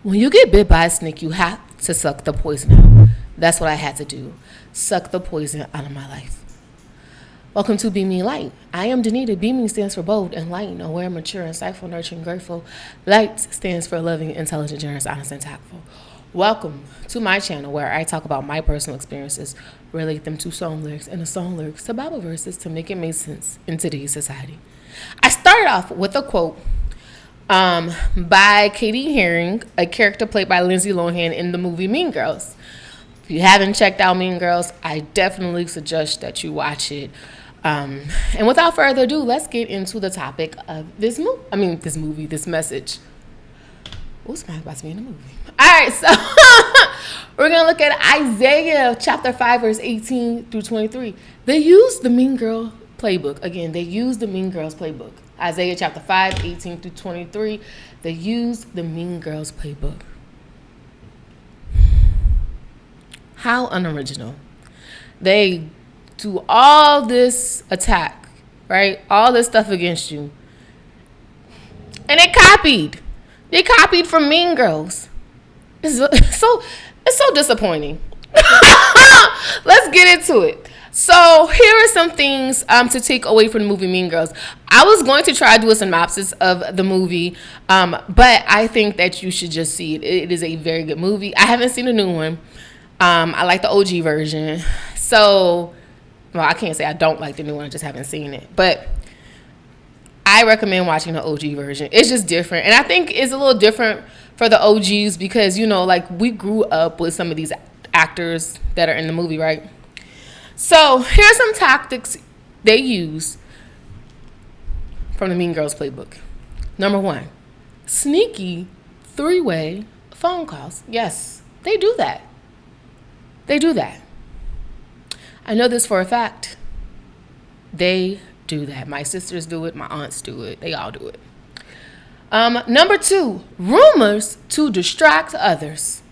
When you get bit by a snake, you have to suck the poison out. That's what I had to do. Suck the poison out of my life. Welcome to Be Me Light. I am Danita. Be Me stands for bold, enlightened, aware, mature, insightful, nurturing, grateful. Light stands for loving, intelligent, generous, honest, and tactful. Welcome to my channel where I talk about my personal experiences, relate them to song lyrics, and the song lyrics to Bible verses to make it make sense in today's society. I started off with a quote by Katie Herring, a character played by Lindsay Lohan in the movie Mean Girls. If you haven't checked out Mean Girls, I definitely suggest that you watch it. And without further ado, let's get into the topic of this message. What's my about to be in the movie? All right, so we're going to look at Isaiah chapter 5, verse 18 through 23. They use the Mean Girl playbook. Again, they use the Mean Girls playbook. Isaiah chapter 5, 18 through 23. They use the Mean Girls playbook. How unoriginal. They do all this attack, right? All this stuff against you. And they copied. They copied from Mean Girls. It's so disappointing. Let's get into it. So here are some things to take away from the movie Mean Girls. I was going to try to do a synopsis of the movie, but I think that you should just see it. It is a very good movie. I haven't seen the new one. I like the OG version. So, well, I can't say I don't like the new one. I just haven't seen it. But I recommend watching the OG version. It's just different. And I think it's a little different for the OGs because, you know, like we grew up with some of these actors that are in the movie, right? So here's some tactics they use from the Mean Girls playbook. Number 1, sneaky 3-way phone calls. Yes, they do that. They do that. I know this for a fact. They do that. My sisters do it. My aunts do it. They all do it. Number 2, rumors to distract others.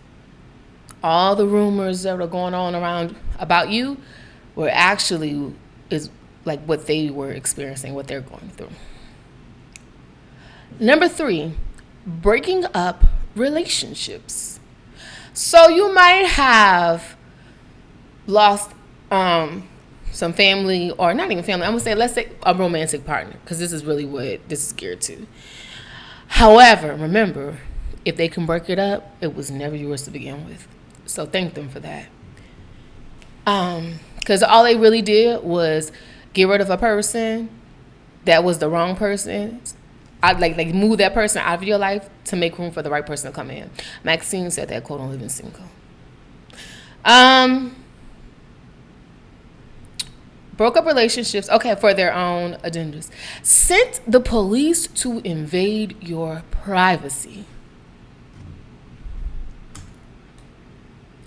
All the rumors that are going on around about you were actually is like what they were experiencing, what they're going through. Number 3, breaking up relationships. So you might have lost some family, or not even family. I'm gonna say, let's say a romantic partner, because this is really what this is geared to. However, remember, if they can break it up, it was never yours to begin with. So thank them for that. Because all they really did was get rid of a person that was the wrong person. I'd like move that person out of your life to make room for the right person to come in. Maxine said that quote on Living Single. Broke up relationships, okay, for their own agendas. Sent the police to invade your privacy.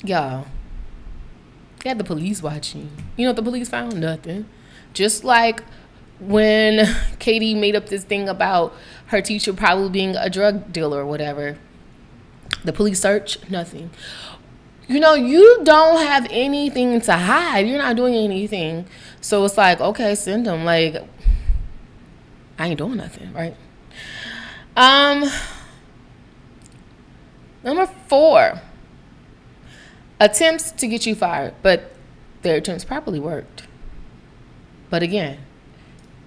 Y'all, you had the police watching. You know what the police found? Nothing. Just like when Katie made up this thing about her teacher probably being a drug dealer or whatever. The police search, nothing. You know, you don't have anything to hide. You're not doing anything. So it's like, okay, send them. Like, I ain't doing nothing, right? Number 4, attempts to get you fired, but their attempts probably worked. But again,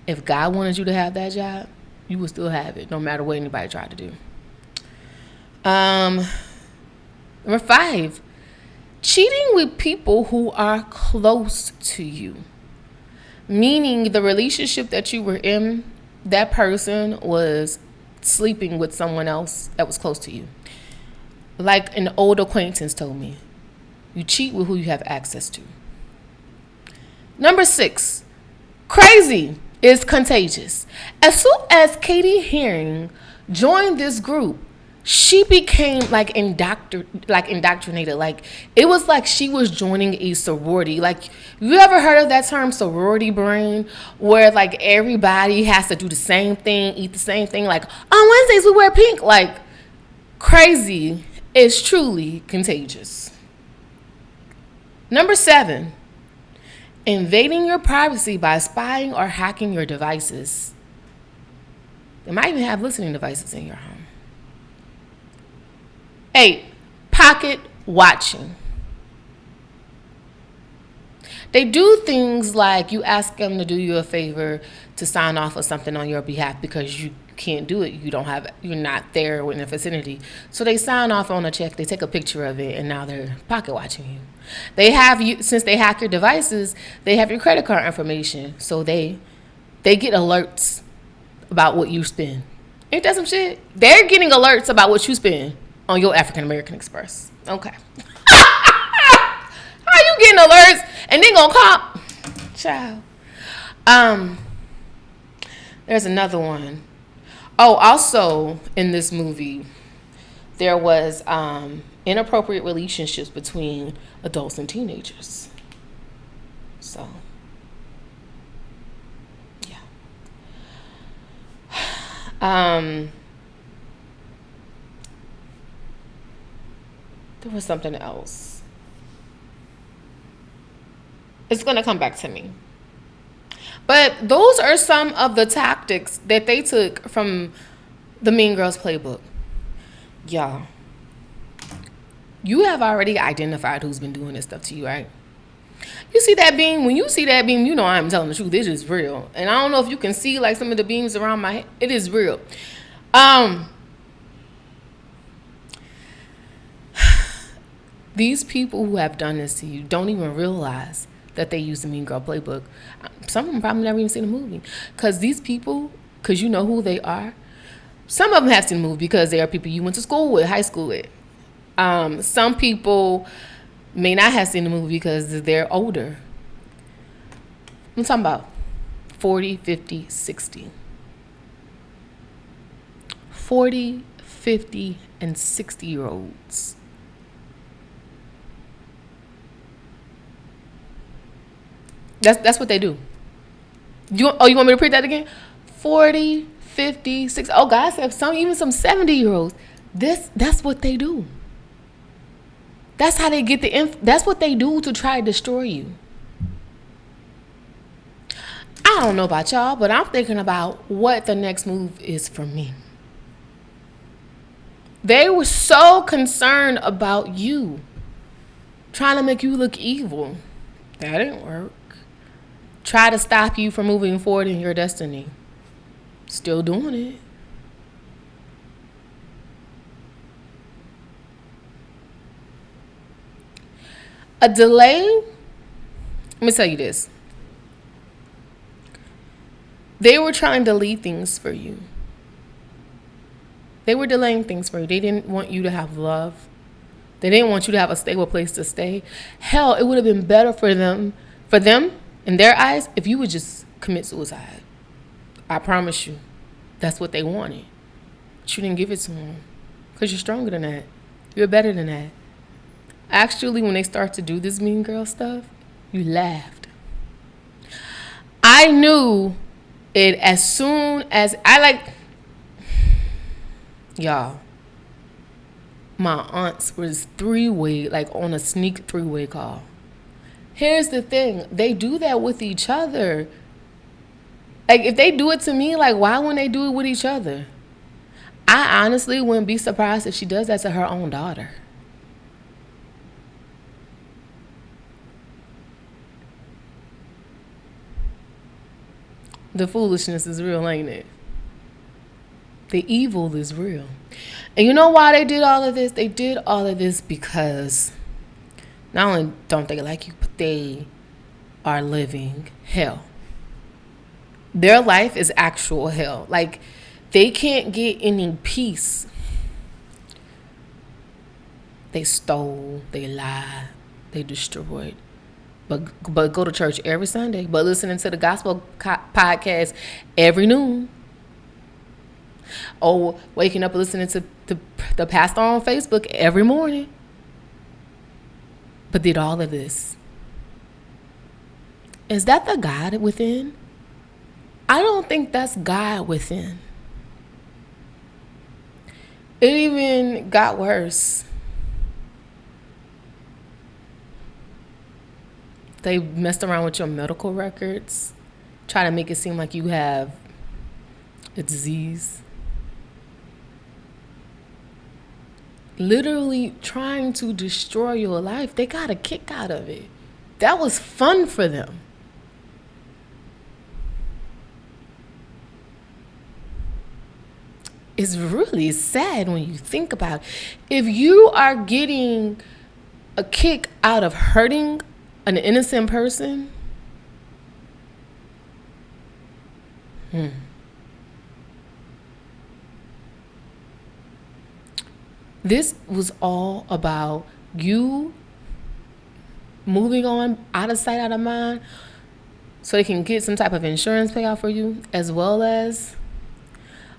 if God wanted you to have that job, you would still have it, no matter what anybody tried to do. Number 5, cheating with people who are close to you. Meaning the relationship that you were in, that person was sleeping with someone else that was close to you. Like an old acquaintance told me, you cheat with who you have access to. Number 6, crazy is contagious. As soon as Katie Herring joined this group, she became like indoctrinated. Like it was like she was joining a sorority. Like, you ever heard of that term, sorority brain, where like everybody has to do the same thing, eat the same thing. Like on Wednesdays we wear pink. Like, crazy is truly contagious. Number 7, invading your privacy by spying or hacking your devices. They might even have listening devices in your home. 8, pocket watching. They do things like you ask them to do you a favor to sign off on something on your behalf because you can't do it. You're not there in the vicinity. So they sign off on a check, they take a picture of it, and now they're pocket watching you. They have you, since they hack your devices, they have your credit card information. So they get alerts about what you spend. Ain't that some shit? They're getting alerts about what you spend on your African American Express. Okay. How you getting alerts and then gonna call? Child. There's another one. Oh, also in this movie, there was inappropriate relationships between adults and teenagers. So, yeah. There was something else. It's gonna come back to me. But those are some of the tactics that they took from the Mean Girls playbook. Y'all, you have already identified who's been doing this stuff to you, right? You see that beam? When you see that beam, you know I'm telling the truth. It is real. And I don't know if you can see like some of the beams around my head. It is real. These people who have done this to you don't even realize that they use the Mean Girl playbook. Some of them probably never even seen the movie. Because these people, because you know who they are, some of them have seen the movie because they are people you went to school with, high school with. Some people may not have seen the movie because they're older. I'm talking about 40, 50, 60. 40, 50, and 60-year-olds. That's what they do. You want me to repeat that again? 40, 50, 60. Oh, God said even some 70-year-olds. That's what they do. That's how they get that's what they do to try to destroy you. I don't know about y'all, but I'm thinking about what the next move is for me. They were so concerned about you, trying to make you look evil. That didn't work. Try to stop you from moving forward in your destiny. Still doing it. A delay, let me tell you this. They were trying to delete things for you. They were delaying things for you. They didn't want you to have love. They didn't want you to have a stable place to stay. Hell, it would have been better for them, in their eyes, if you would just commit suicide. I promise you. That's what they wanted. But you didn't give it to them. Because you're stronger than that. You're better than that. Actually, when they start to do this Mean Girl stuff, you laughed. I knew it as soon as y'all, my aunts was three-way, like on a sneak three-way call. Here's the thing. They do that with each other. Like, if they do it to me, like, why wouldn't they do it with each other? I honestly wouldn't be surprised if she does that to her own daughter. The foolishness is real, ain't it? The evil is real. And you know why they did all of this? They did all of this because not only don't they like you, but they are living hell. Their life is actual hell. Like, they can't get any peace. They stole, they lied, they destroyed. But go to church every Sunday. But listening to the gospel podcast every noon. Or waking up and listening to the pastor on Facebook every morning. But did all of this. Is that the God within? I don't think that's God within. It even got worse. They messed around with your medical records, try to make it seem like you have a disease. literally trying to destroy your life, they got a kick out of it. That was fun for them. It's really sad when you think about it. If you are getting a kick out of hurting an innocent person, this was all about you moving on out of sight, out of mind, so they can get some type of insurance payout for you, as well as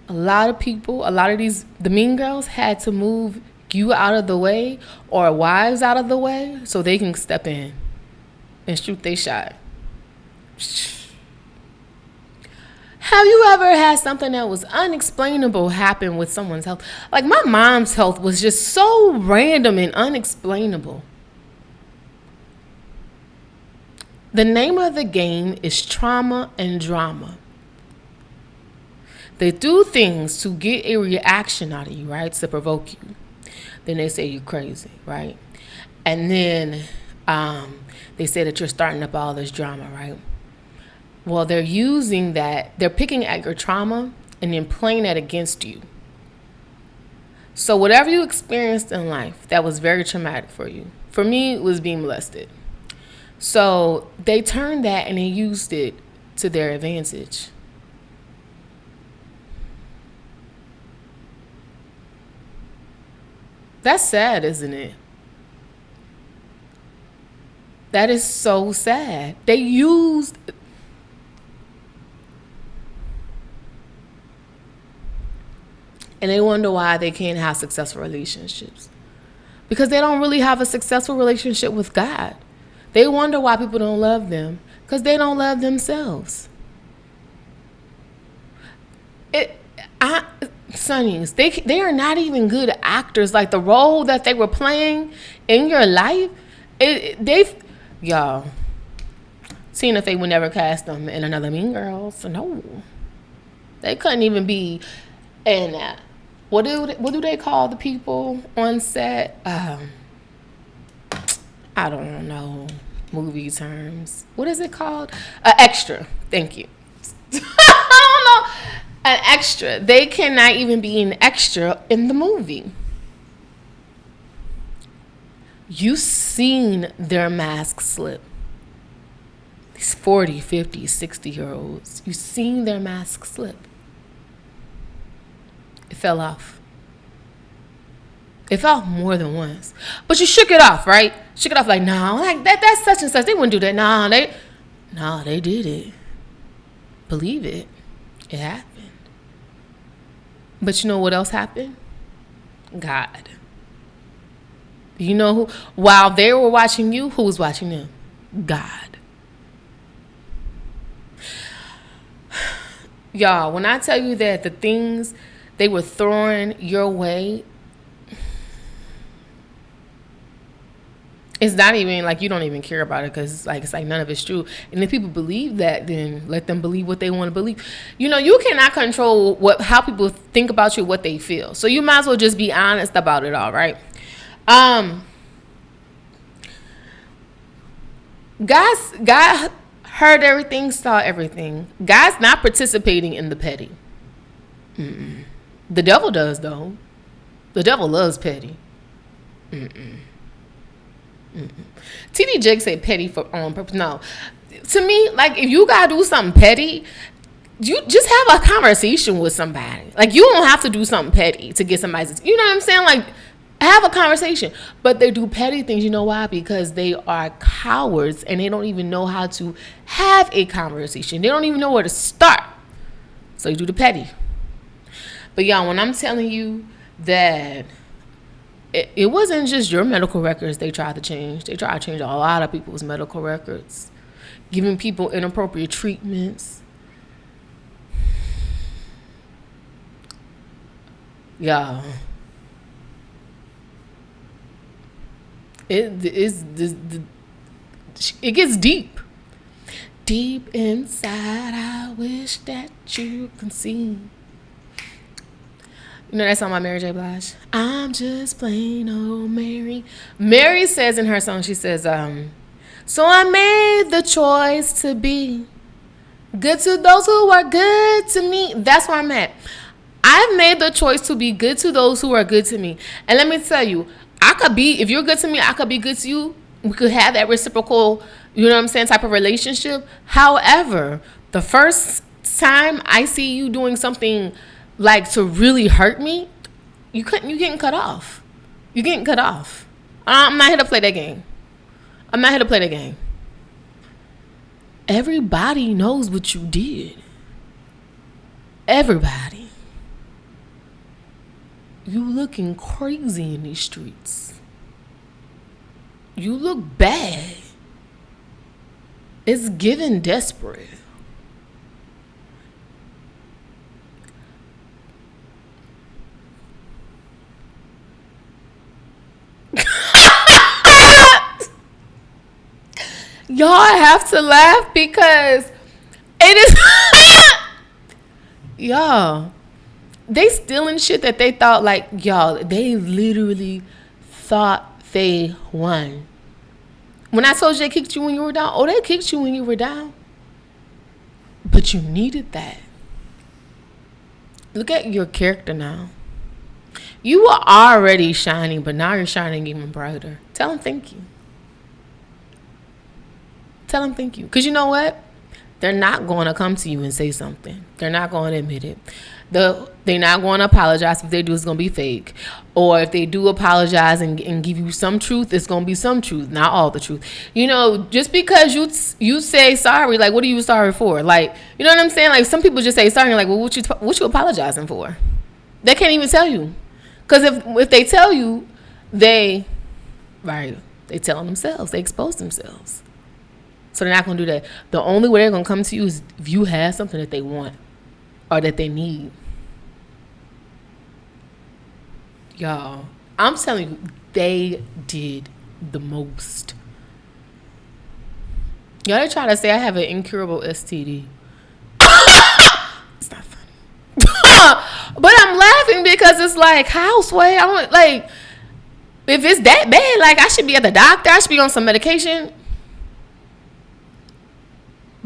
a lot of people, a lot of the mean girls had to move you out of the way or wives out of the way so they can step in and shoot their shot. Have you ever had something that was unexplainable happen with someone's health? Like my mom's health was just so random and unexplainable. The name of the game is trauma and drama. They do things to get a reaction out of you, right? To provoke you. Then they say you're crazy, right? And then they say that you're starting up all this drama, right? Well, they're using that. They're picking at your trauma and then playing that against you. So whatever you experienced in life that was very traumatic for you, for me, it was being molested. So they turned that and they used it to their advantage. That's sad, isn't it? That is so sad. They used... And they wonder why they can't have successful relationships. Because they don't really have a successful relationship with God. They wonder why people don't love them. Because they don't love themselves. Sonnies, they are not even good actors. Like the role that they were playing in your life, y'all, Tina Fey would never cast them in another Mean Girls. No, they couldn't even be in that. What do they call the people on set? I don't know movie terms. What is it called? Extra. Thank you. I don't know. An extra. They cannot even be an extra in the movie. You've seen their mask slip. These 40, 50, 60-year-olds. You've seen their mask slip. It fell off. It fell off more than once. But you shook it off, right? Shook it off like, no, like that's such and such. They wouldn't do that. No, they did it. Believe it. It happened. But you know what else happened? God. You know who? While they were watching you, who was watching them? God. Y'all, when I tell you that the things they were throwing your way, it's not even like you don't even care about it because it's like none of it's true. And if people believe that, then let them believe what they want to believe. You know, you cannot control how people think about you, what they feel. So you might as well just be honest about it all, right? God heard everything, saw everything. God's not participating in the petty. The devil does, though. The devil loves petty. TD Jake said petty for on purpose. No. To me, like, if you gotta do something petty, you just have a conversation with somebody. Like, you don't have to do something petty to get somebody's, you know what I'm saying? Like, have a conversation. But they do petty things. You know why? Because they are cowards and they don't even know how to have a conversation. They don't even know where to start. So you do the petty. But y'all, when I'm telling you that it wasn't just your medical records they tried to change. They tried to change a lot of people's medical records. Giving people inappropriate treatments. Y'all. It gets deep. Deep inside, I wish that you can see. You know that song by Mary J. Blige? I'm just plain old Mary. Mary says in her song, she says, so I made the choice to be good to those who are good to me. That's where I'm at. I've made the choice to be good to those who are good to me. And let me tell you, if you're good to me, I could be good to you. We could have that reciprocal, you know what I'm saying, type of relationship. However, the first time I see you doing something like to really hurt me, you're getting cut off. You're getting cut off. I'm not here to play that game. Everybody knows what you did. Everybody. You looking crazy in these streets. You look bad. It's giving desperate. Y'all have to laugh because it is y'all, they stealing shit that they thought, like, y'all, they literally thought they won. When I told you they kicked you when you were down, they kicked you when you were down. But you needed that. Look at your character now. You were already shining, but now you're shining even brighter. Tell them thank you. Tell them thank you. Because you know what? They're not going to come to you and say something. They're not going to admit it. They're not going to apologize. If they do, it's going to be fake. Or if they do apologize and give you some truth, it's going to be some truth, not all the truth. You know, just because you say sorry, like, what are you sorry for? Like, you know what I'm saying? Like, some people just say sorry, and like, well, what you apologizing for? They can't even tell you. Because if they tell you, they tell themselves. They expose themselves. So they're not going to do that. The only way they're going to come to you is if you have something that they want or that they need. Y'all, I'm telling you, they did the most. Y'all, they try to say I have an incurable STD. It's not funny. But I'm laughing because it's like, how, Sway? I don't, like, if it's that bad, like, I should be at the doctor. I should be on some medication.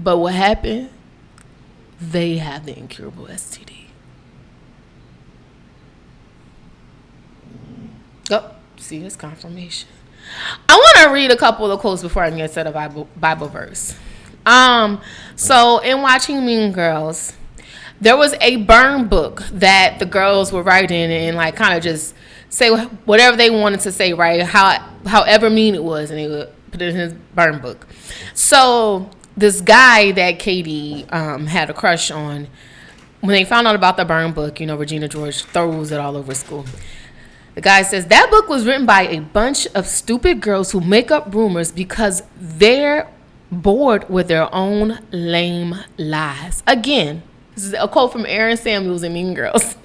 But what happened? They have the incurable STD. Oh, see, it's confirmation. I want to read a couple of quotes before I get to the Bible verse. So in watching Mean Girls, there was a burn book that the girls were writing and like kind of just say whatever they wanted to say, right? However mean it was, and they would put it in his burn book. So this guy that Katie had a crush on, when they found out about the burn book, you know, Regina George throws it all over school. The guy says, that book was written by a bunch of stupid girls who make up rumors because they're bored with their own lame lies. Again, this is a quote from Aaron Samuels in Mean Girls.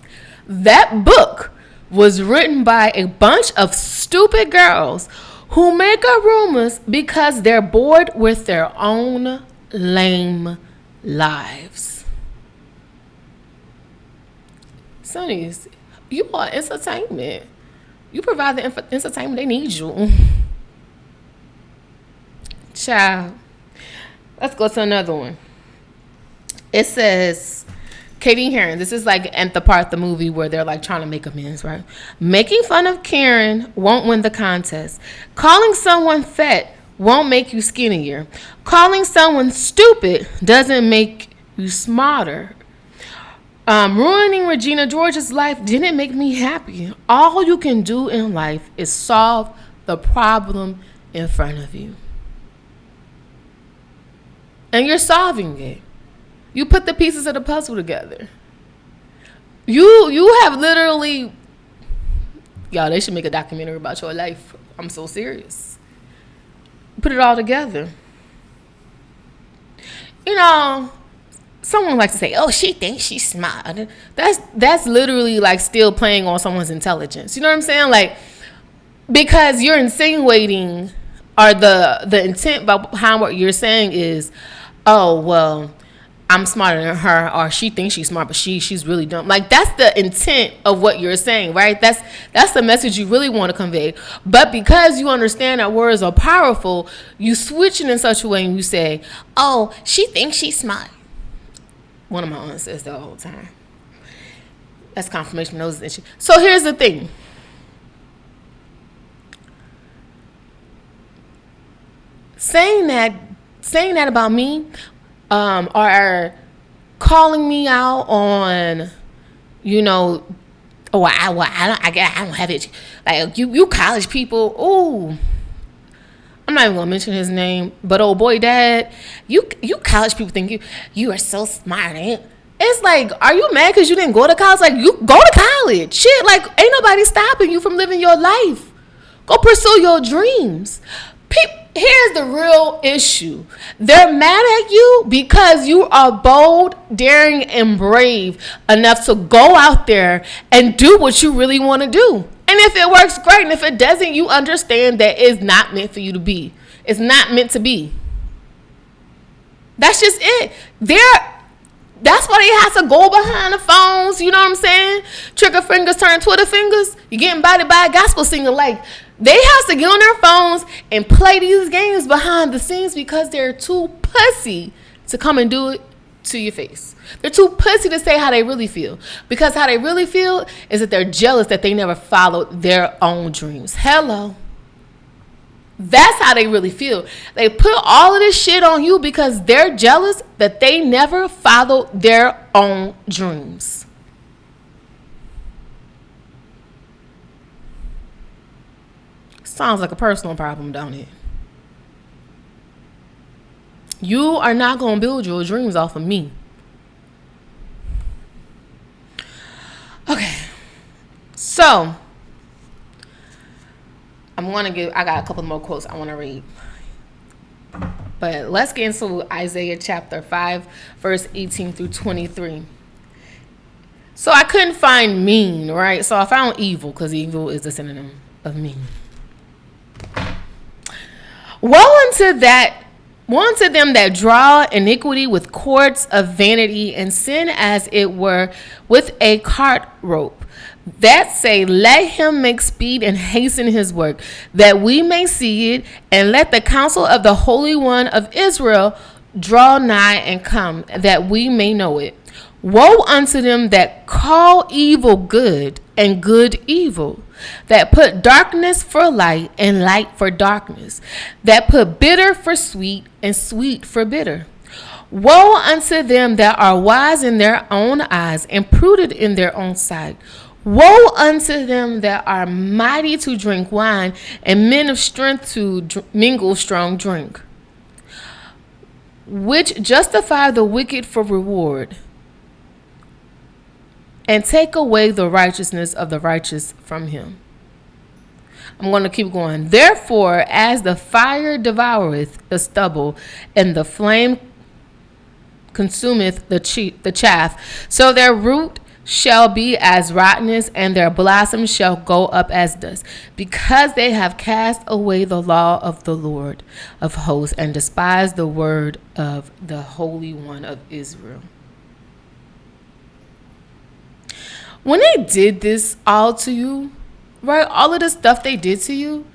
That book was written by a bunch of stupid girls who make up rumors because they're bored with their own lame lives. Sonnies, you are entertainment. You provide the entertainment, they need you. Child. Let's go to another one. It says, Katie Heron, this is like Nth Part, the movie where they're like trying to make amends, right? Making fun of Karen won't win the contest. Calling someone fat won't make you skinnier. Calling someone stupid doesn't make you smarter. Ruining Regina George's life didn't make me happy. All you can do in life is solve the problem in front of you. And you're solving it. You put the pieces of the puzzle together. You have literally, y'all, they should make a documentary about your life. I'm so serious. Put it all together. You know, someone likes to say, oh, she thinks she's smart. That's literally like still playing on someone's intelligence. You know what I'm saying? Like, because you're insinuating, or the intent behind what you're saying is, oh, well, I'm smarter than her, or she thinks she's smart, but she's really dumb. Like, that's the intent of what you're saying, right? That's the message you really want to convey. But because you understand that words are powerful, you switch it in such a way and you say, oh, she thinks she's smart. One of my aunts says that all the time. That's confirmation knows that shit. So here's the thing. Saying that about me, or calling me out on, I don't have it. Like, you college people, ooh, I'm not even gonna mention his name, but old boy dad, you college people think you are so smart, ain't? It's like, are you mad because you didn't go to college? Like, you go to college. Shit, like, ain't nobody stopping you from living your life. Go pursue your dreams. Here's the real issue. They're mad at you because you are bold, daring, and brave enough to go out there and do what you really want to do. And if it works, great. And if it doesn't, you understand that it's not meant for you to be. It's not meant to be. That's just it. That's why they have to go behind the phones. You know what I'm saying? Trigger fingers turn Twitter fingers. You're getting bodied by a gospel singer. Like, they have to get on their phones and play these games behind the scenes because they're too pussy to come and do it to your face. They're too pussy to say how they really feel. Because how they really feel is that they're jealous that they never followed their own dreams. Hello. That's how they really feel. They put all of this shit on you because they're jealous that they never followed their own dreams. Sounds like a personal problem, don't it? You are not going to build your dreams off of me. Okay. So, I got a couple more quotes I want to read. But let's get into Isaiah chapter 5, verse 18 through 23. So I couldn't find mean, right? So I found evil, because evil is a synonym of mean. Woe unto them that draw iniquity with cords of vanity, and sin as it were with a cart rope, that say, let him make speed and hasten his work, that we may see it, and let the counsel of the Holy One of Israel draw nigh and come, that we may know it. Woe unto them that call evil good and good evil, that put darkness for light and light for darkness, that put bitter for sweet and sweet for bitter. Woe unto them that are wise in their own eyes and prudent in their own sight. Woe unto them that are mighty to drink wine and men of strength to mingle strong drink, which justify the wicked for reward and take away the righteousness of the righteous from him. I'm going to keep going. Therefore, as the fire devoureth the stubble and the flame consumeth the chaff, so their root shall be as rottenness, and their blossoms shall go up as dust, because they have cast away the law of the Lord of hosts and despised the word of the Holy One of Israel. When they did this all to you, right, all of the stuff they did to you,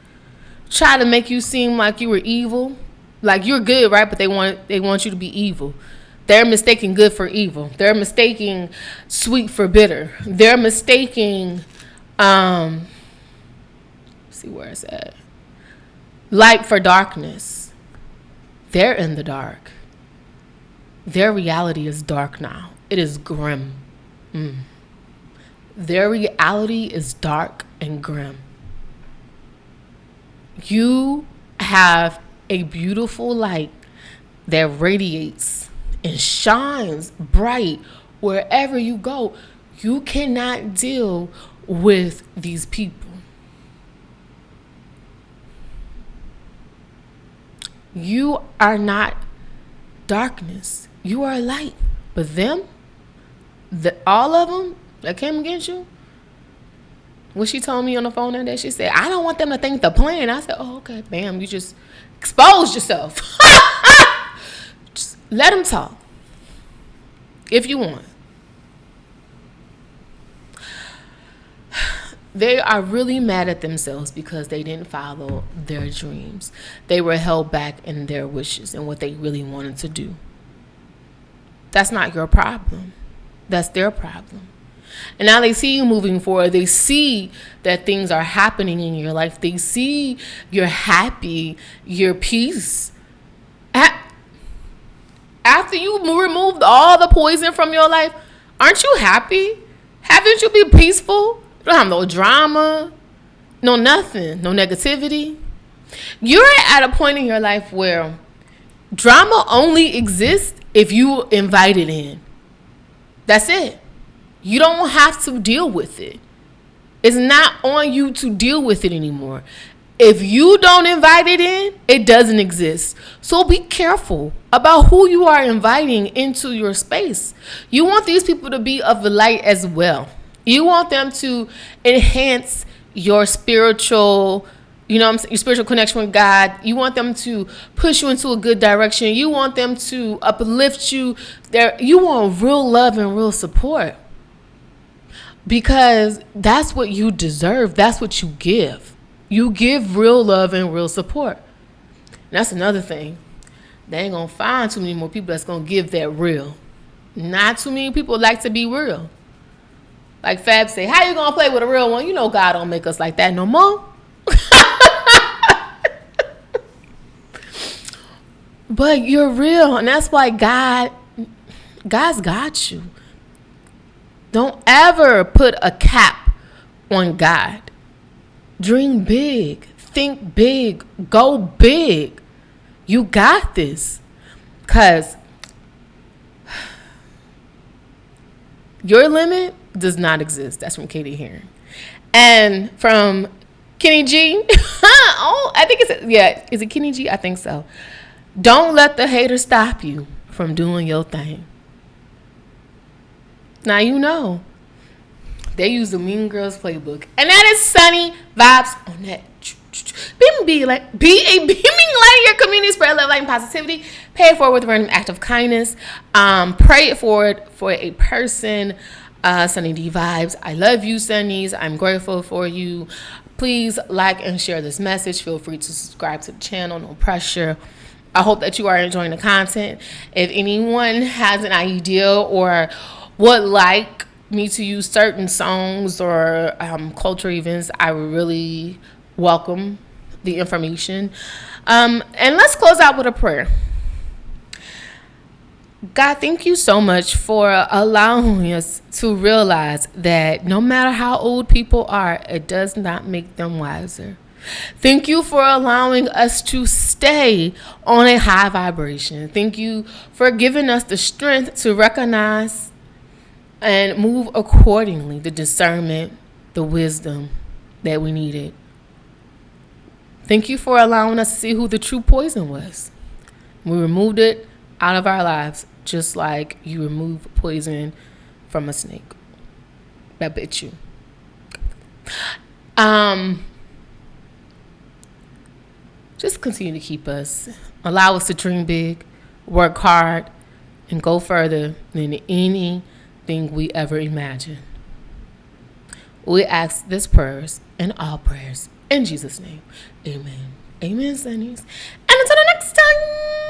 try to make you seem like you were evil, like you're good, right, but they want you to be evil. They're mistaking good for evil. They're mistaking sweet for bitter. They're mistaking, see where it's at, light for darkness. They're in the dark. Their reality is dark now. It is grim. Their reality is dark and grim. You have a beautiful light that radiates and shines bright wherever you go. You cannot deal with these people. You are not darkness. You are light. But them, all of them that came against you, when she told me on the phone that day, she said, I don't want them to think the plan. I said, oh, okay, bam, you just exposed yourself. Just let them talk. if you want. They are really mad at themselves because they didn't follow their dreams. They were held back in their wishes and what they really wanted to do. That's not your problem. That's their problem. And now they see you moving forward. They see that things are happening in your life. They see you're happy, you're peace. After you removed all the poison from your life, aren't you happy? Haven't you been peaceful? You don't have no drama, no nothing, no negativity. You're at a point in your life where drama only exists if you invite it in. That's it. You don't have to deal with it. It's not on you to deal with it anymore. If you don't invite it in, it doesn't exist. So be careful about who you are inviting into your space. You want these people to be of the light as well. You want them to enhance your spiritual, your spiritual connection with God. You want them to push you into a good direction. You want them to uplift you. You want real love and real support. Because that's what you deserve. That's what you give. You give real love and real support. And that's another thing. They ain't going to find too many more people that's going to give that real. Not too many people like to be real. Like Fab say, how you going to play with a real one? You know God don't make us like that no more. But you're real. And that's why God's got you. Don't ever put a cap on God. Dream big. Think big. Go big. You got this. Because your limit does not exist. That's from Katie Heron. And from Kenny G. I think is it Kenny G? I think so. Don't let the haters stop you from doing your thing. Now they use the Mean Girls playbook, and that is Sunny vibes on that. Be a beaming light in your community, spread love, light, and positivity. Pay it forward with a random act of kindness. Pray it forward for a person. Sunny D vibes. I love you, Sunnies. I'm grateful for you. Please like and share this message. Feel free to subscribe to the channel. No pressure. I hope that you are enjoying the content. If anyone has an idea or would like me to use certain songs or culture events, I would really welcome the information. And let's close out with a prayer. God, thank you so much for allowing us to realize that no matter how old people are, it does not make them wiser. Thank you for allowing us to stay on a high vibration. Thank you for giving us the strength to recognize and move accordingly, the discernment, the wisdom that we needed. Thank you for allowing us to see who the true poison was. We removed it out of our lives, just like you remove poison from a snake that bit you. Just continue to keep us, allow us to dream big, work hard, and go further than anything we ever imagined. We ask this prayers and all prayers in Jesus' name. Amen. Amen, Sunnies. And until the next time.